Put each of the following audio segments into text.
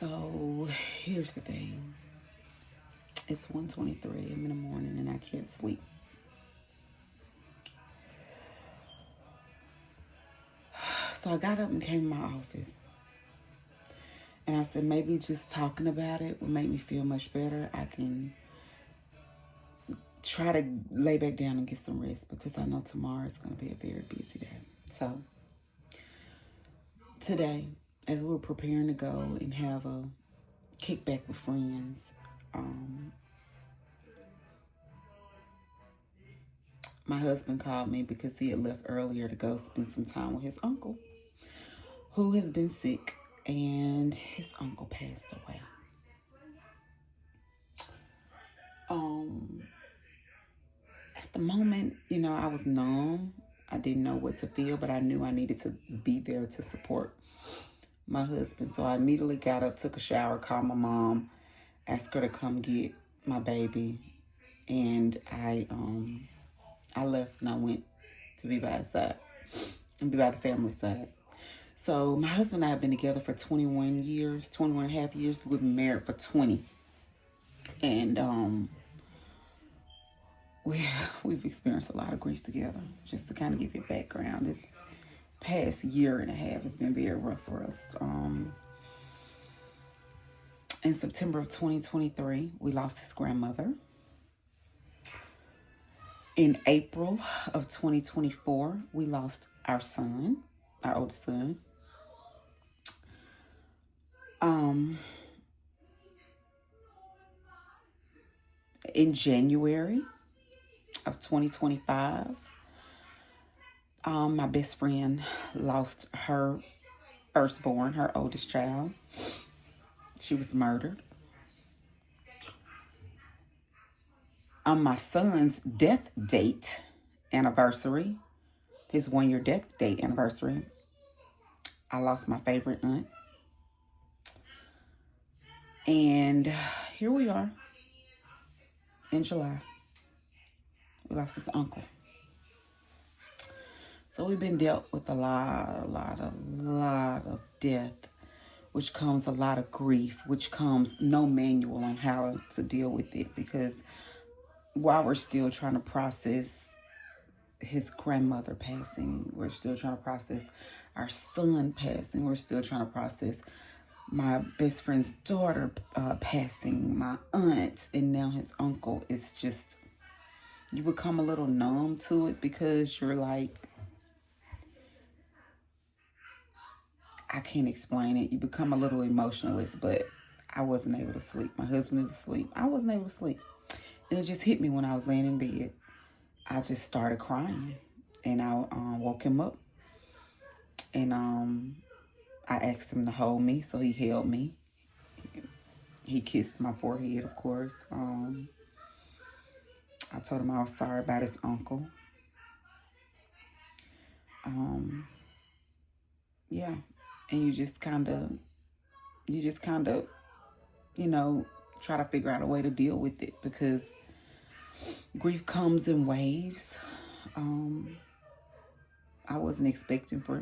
So here's the thing. It's 1:23 in the morning and I can't sleep. So I got up and came to my office. And I said, maybe just talking about it will make me feel much better. I can try to lay back down and get some rest because I know tomorrow is going to be a very busy day. So today, as we're preparing to go and have a kickback with friends, my husband called me because he had left earlier to go spend some time with his uncle, who has been sick, and his uncle passed away. At the moment, I was numb. I didn't know what to feel, but I knew I needed to be there to support my husband. So I immediately got up, took a shower, called my mom, asked her to come get my baby, and I left and I went to be by his side and be by the family side. So my husband and I have been together for 21 years, 21 and a half years. We've been married for 20. And we've experienced a lot of grief together. Just to kind of give you background, this past year and a half has been very rough for us. In September of 2023, we lost his grandmother. In April of 2024, we lost our son, our oldest son. In January of 2025, my best friend lost her firstborn, her oldest child. She was murdered. On my son's death date anniversary, his 1-year death date anniversary, I lost my favorite aunt. And here we are in July. We lost his uncle. So we've been dealt with a lot of death, which comes a lot of grief, which comes no manual on how to deal with it, because while we're still trying to process his grandmother passing, we're still trying to process our son passing, we're still trying to process my best friend's daughter passing, my aunt, and now his uncle. It's just, you become a little numb to it because you're like, I can't explain it. You become a little emotionless, but I wasn't able to sleep. My husband is asleep. I wasn't able to sleep. And it just hit me when I was laying in bed. I just started crying. And I woke him up. And I asked him to hold me, so he held me. He kissed my forehead, of course. I told him I was sorry about his uncle. Yeah. And you just kind of, try to figure out a way to deal with it, because grief comes in waves. I wasn't expecting for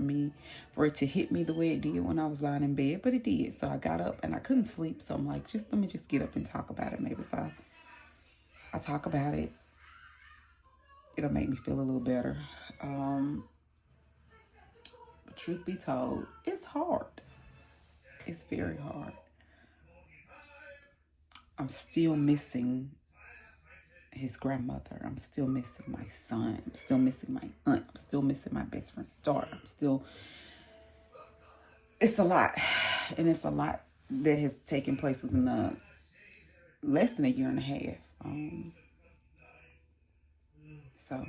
it to hit me the way it did when I was lying in bed, but it did. So I got up and I couldn't sleep. So I'm like, let me just get up and talk about it. Maybe if I talk about it, it'll make me feel a little better. But truth be told, it's hard. It's very hard. I'm still missing his grandmother. I'm still missing my son. I'm still missing my aunt. I'm still missing my best friend's daughter. It's a lot. And it's a lot that has taken place within less than a year and a half. So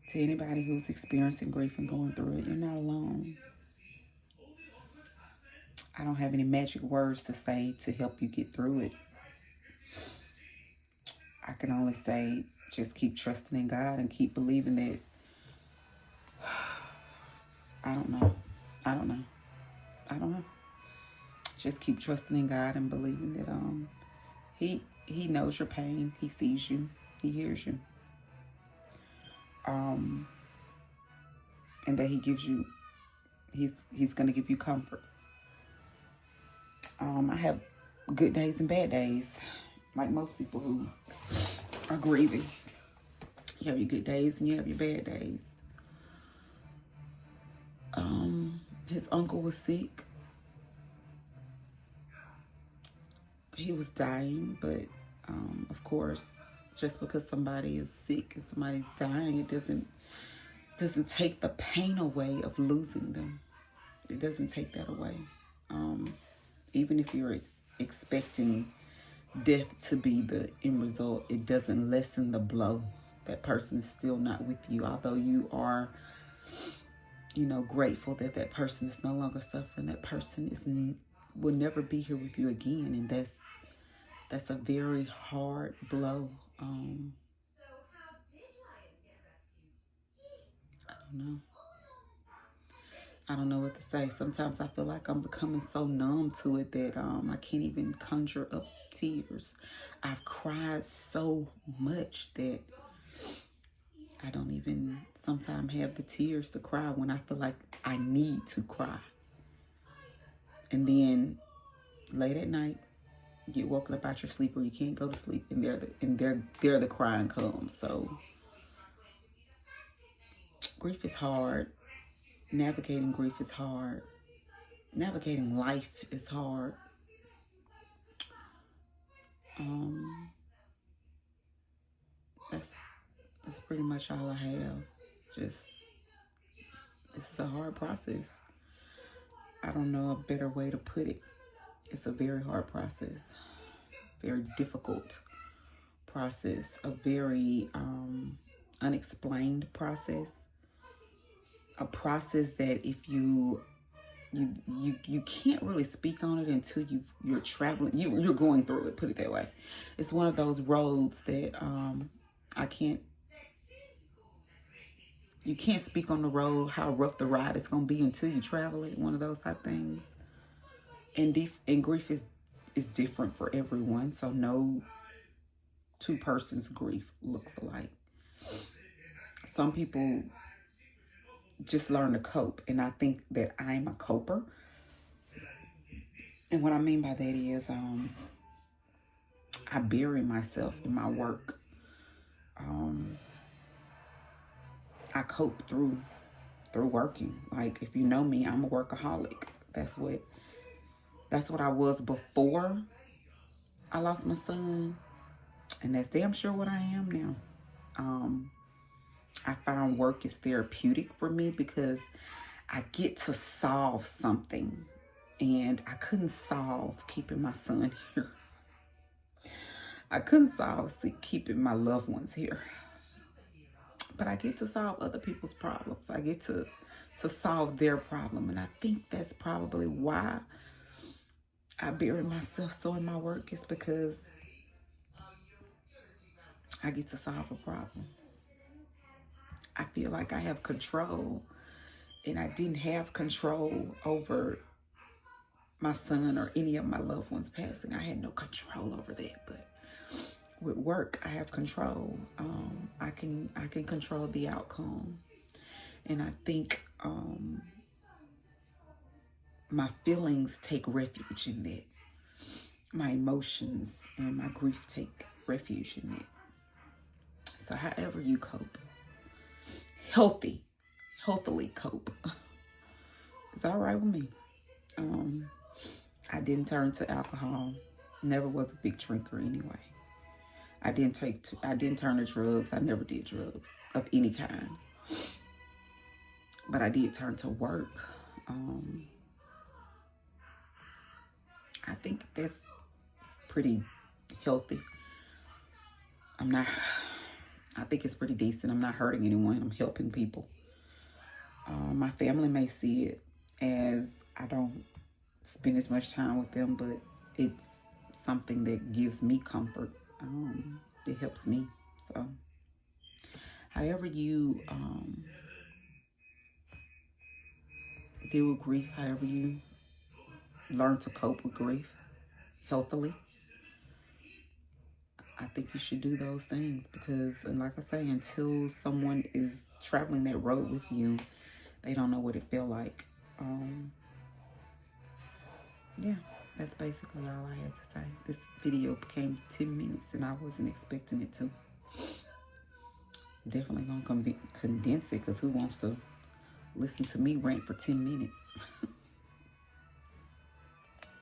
to anybody who's experiencing grief and going through it, you're not alone. I don't have any magic words to say to help you get through it. I can only say, just keep trusting in God and keep believing that, I don't know. Just keep trusting in God and believing that He knows your pain. He sees you. He hears you. And that He gives you, He's going to give you comfort. I have good days and bad days, like most people who are grieving. You have your good days and you have your bad days. His uncle was sick. He was dying, but of course, just because somebody is sick and somebody's dying, it doesn't take the pain away of losing them. It doesn't take that away. Even if you're expecting death to be the end result, it doesn't lessen the blow. That person is still not with you, although you are, grateful that that person is no longer suffering. That person will never be here with you again, and that's a very hard blow. I don't know. I don't know what to say. Sometimes I feel like I'm becoming so numb to it that I can't even conjure up tears. I've cried so much that I don't even sometimes have the tears to cry when I feel like I need to cry. And then late at night, you get woken up out your sleep or you can't go to sleep, and there the crying comes. So grief is hard. Navigating grief is hard. Navigating life is hard. That's pretty much all I have. This is a hard process. I don't know a better way to put it. It's a very hard process, very difficult process, a very unexplained process, a process that if you can't really speak on it until you're traveling, you're going through it, put it that way. It's one of those roads that you can't speak on the road, how rough the ride is going to be until you travel it, one of those type things. And grief is different for everyone, so no two persons' grief looks alike. Some people just learn to cope, and I think that I'm a coper. And what I mean by that is I bury myself in my work. I cope through working. Like, if you know me, I'm a workaholic. That's what I was before I lost my son, and that's damn sure what I am now. I found work is therapeutic for me because I get to solve something, and I couldn't solve keeping my son here. I couldn't solve keeping my loved ones here. But I get to solve other people's problems. I get to solve their problem. And I think that's probably why I bury myself so in my work, is because I get to solve a problem. I feel like I have control, and I didn't have control over my son or any of my loved ones passing. I had no control over that, but with work, I have control. I can control the outcome, and I think my feelings take refuge in that. My emotions and my grief take refuge in that. So, however you cope, healthily cope, it's all right with me. I didn't turn to alcohol. Never was a big drinker anyway. I didn't turn to drugs. I never did drugs of any kind. But I did turn to work. I think that's pretty healthy. I think it's pretty decent. I'm not hurting anyone. I'm helping people. My family may see it as I don't spend as much time with them, but it's something that gives me comfort. It helps me. So, however you deal with grief, however you learn to cope with grief healthily, I think you should do those things, because, and like I say, until someone is traveling that road with you, they don't know what it feel like. Yeah. That's basically all I had to say. This video became 10 minutes and I wasn't expecting it to. Definitely gonna condense it, because who wants to listen to me rant for 10 minutes?